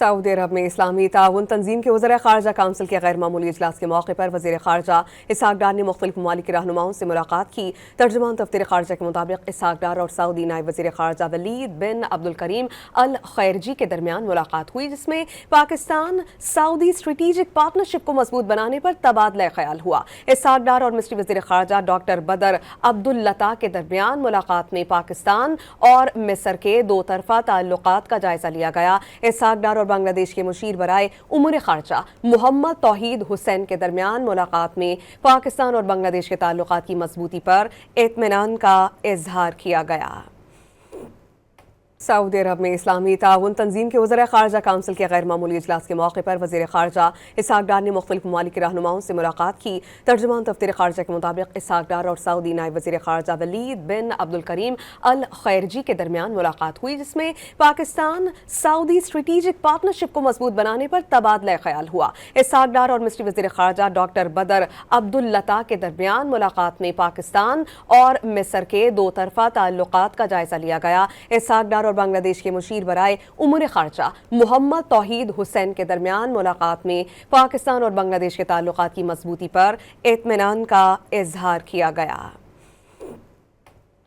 Saudi अरब में इस्लामी ताउन तंजीम के वज़ीर ख़ारजा काउंसिल के गैर मामूली इजलास के मौके पर वज़ीर ख़ारजा इसहाक डार ने मुख्तलिफ ममालिक के रहनुमाओं से मुलाकात की। तर्जुमान दफ्तर ख़ारजा के मुताबिक इसहाक डार और सऊदी नायब वज़ीर ख़ारजा वलीद बिन अब्दुल करीम अल खैरजी के दरमियान मुलाकात हुई, जिसमें पाकिस्तान सऊदी स्ट्रेटेजिक पार्टनरशिप को मजबूत बनाने पर तबादला ख्याल हुआ। इसहाक डार और मिस्री वज़ीर ख़ारजा डॉक्टर बदर अब्दुल लता के दरमियान मुलाकात में पाकिस्तान और मिस्र के दो तरफा ताल्लुकात का जायजा लिया गया। इसहाक डार और बांग्लादेश के मुशीर बराए उमूर ख़ारजा मोहम्मद तौहीद हुसैन के दरमियान मुलाकात में पाकिस्तान और बांग्लादेश के ताल्लुकात की मजबूती पर इत्मीनान का इजहार किया गया। सऊदी अरब में इस्लामी ताउन तंजीम के वज़ीर ख़ारजा काउंसिल के गैर मामूली इजलास के मौके पर वज़ीर ख़ारजा इसहाक डार ने मुख्तलिफ ममालिक के रहनुमाओं से मुलाकात की। तर्जुमान दफ्तर ख़ारजा के मुताबिक इसहाक डार और सऊदी नायब वज़ीर ख़ारजा वलीद बिन अब्दुल करीम अल खैरजी के दरमियान मुलाकात हुई, जिसमें पाकिस्तान सऊदी स्ट्रेटेजिक पार्टनरशिप को मजबूत बनाने पर तबादला ख्याल हुआ। इसहाक डार और मिस्री वज़ीर ख़ारजा डॉक्टर बदर अब्दुल लता के दरमियान मुलाकात में पाकिस्तान और मिस्र के दो तरफा ताल्लुकात का जायजा लिया गया। इसहाक डार और बांग्लादेश के मुशीर बराए उमूर ख़ारजा मोहम्मद तौहीद हुसैन के दरमियान मुलाकात में पाकिस्तान और बांग्लादेश के ताल्लुकात की मजबूती पर इत्मीनान का इजहार किया गया।